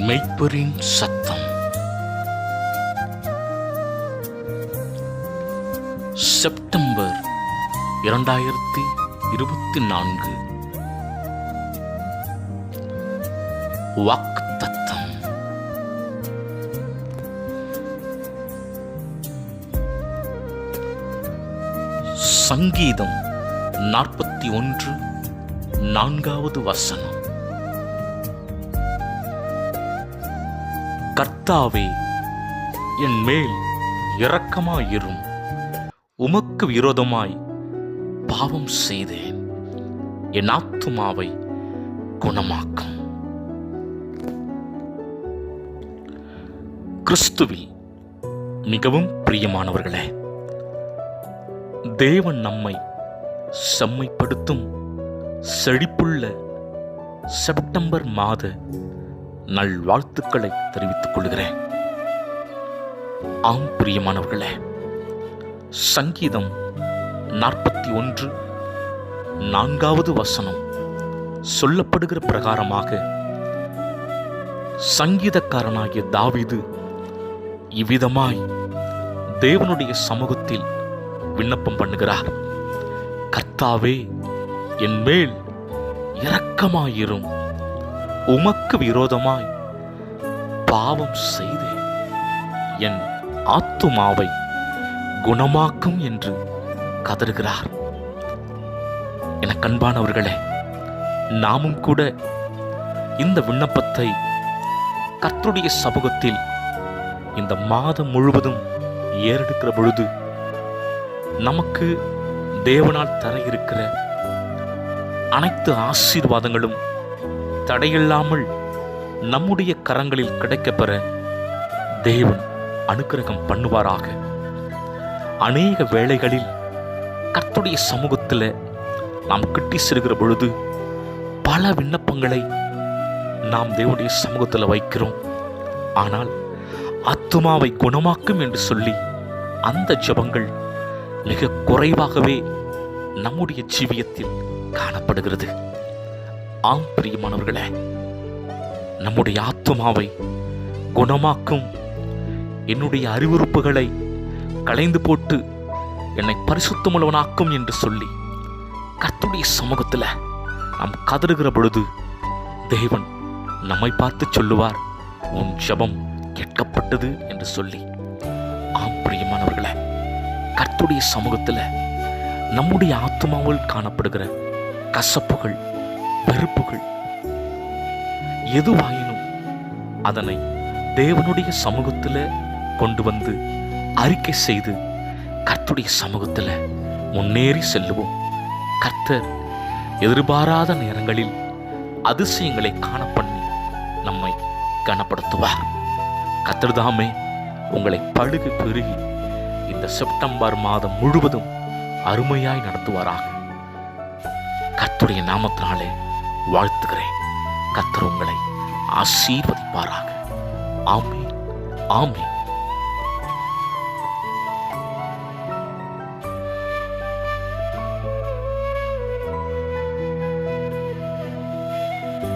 மெய்ப்பரின் சத்தம். செப்டம்பர் 2024. வாக்குத்தத்தம். சங்கீதம் 41 4வது வசனம். கர்த்தாவே, என் மேல் இரக்கமாயிரும். உமக்கு விரோதமாய் பாவம் செய்தேன். என் ஆத்துமாவை குணமாக்கும். கிறிஸ்துவில் மிகவும் பிரியமானவர்களே, தேவன் நம்மை செம்மைப்படுத்தும் செழிப்புள்ள செப்டம்பர் மாத நல்வாழ்த்துக்களை தெரிவித்துக் கொள்கிறேன். ஆம் பிரியமானவர்களே, சங்கீதம் 41 4வது வசனம் சொல்லப்படுகிற பிரகாரமாக சங்கீதக்காரனாகிய தாவீது இவ்விதமாய் தேவனுடைய சமூகத்தில் விண்ணப்பம் பண்ணுகிறார். கர்த்தாவே, என் மேல் இரக்கமாயிரும். உமக்கு விரோதமாய் பாவம் செய்தேன். என் ஆத்துமாவை குணமாக்கும் என்று கதறுகிறார். என கண்பானவர்களே, நாமும் கூட இந்த விண்ணப்பத்தை கர்த்தருடைய சமூகத்தில் இந்த மாதம் முழுவதும் ஏறெடுக்கிற பொழுது நமக்கு தேவனால் தர இருக்கிற அனைத்து ஆசீர்வாதங்களும் தடையில்லாமல் நம்முடைய கரங்களில் கிடைக்கப்பெற தேவன் அனுக்கிரகம் பண்ணுவாராக. அநேக வேளைகளில் கர்த்தருடைய சமூகத்தில் நாம் கிட்டி செல்கிற பொழுது பல விண்ணப்பங்களை நாம் தேவனுடைய சமூகத்தில் வைக்கிறோம். ஆனால் ஆத்துமாவை குணமாக்கும் என்று சொல்லி அந்த ஜெபங்கள் மிக குறைவாகவே நம்முடைய ஜீவியத்தில் காணப்படுகிறது. ஆம் பிரியமானவர்களே, நம்முடைய ஆத்துமாவை குணமாக்கும், என்னுடைய அறிவுறுப்புகளை களைந்து போட்டு என்னை பரிசுத்தமுள்ளவனாக்கும் என்று சொல்லி கர்த்தருடைய சமூகத்தில் நாம் கதறுகிற பொழுது தேவன் நம்மை பார்த்து சொல்லுவார், உன் ஜெபம் கேட்கப்பட்டது என்று சொல்லி. ஆம் பிரியமானவர்களே, கர்த்தருடைய சமூகத்தில் நம்முடைய ஆத்துமாவில் காணப்படுகிற கசப்புகள், வெறுப்புகள் எதுவாயினும் அதனை தேவனுடைய சமூகத்தில் கொண்டு வந்து அறிக்கை செய்து கர்த்தருடைய சமூகத்தில் முன்னேறி செல்லுவோம். கர்த்தர் எதிர்பாராத நேரங்களில் அதிசயங்களை காணப்பண்ணி நம்மை கனப்படுத்துவார். கர்த்தர் தாமே உங்களை பழுகு பெருகி இந்த செப்டம்பர் மாதம் முழுவதும் அருமையாய் நடத்துவாராக. கர்த்தருடைய நாமத்தினாலே வாழ்த்துகிறேன். கர்த்தர் உங்களை ஆசீர்வதிப்பாராக. ஆமென், ஆமென்.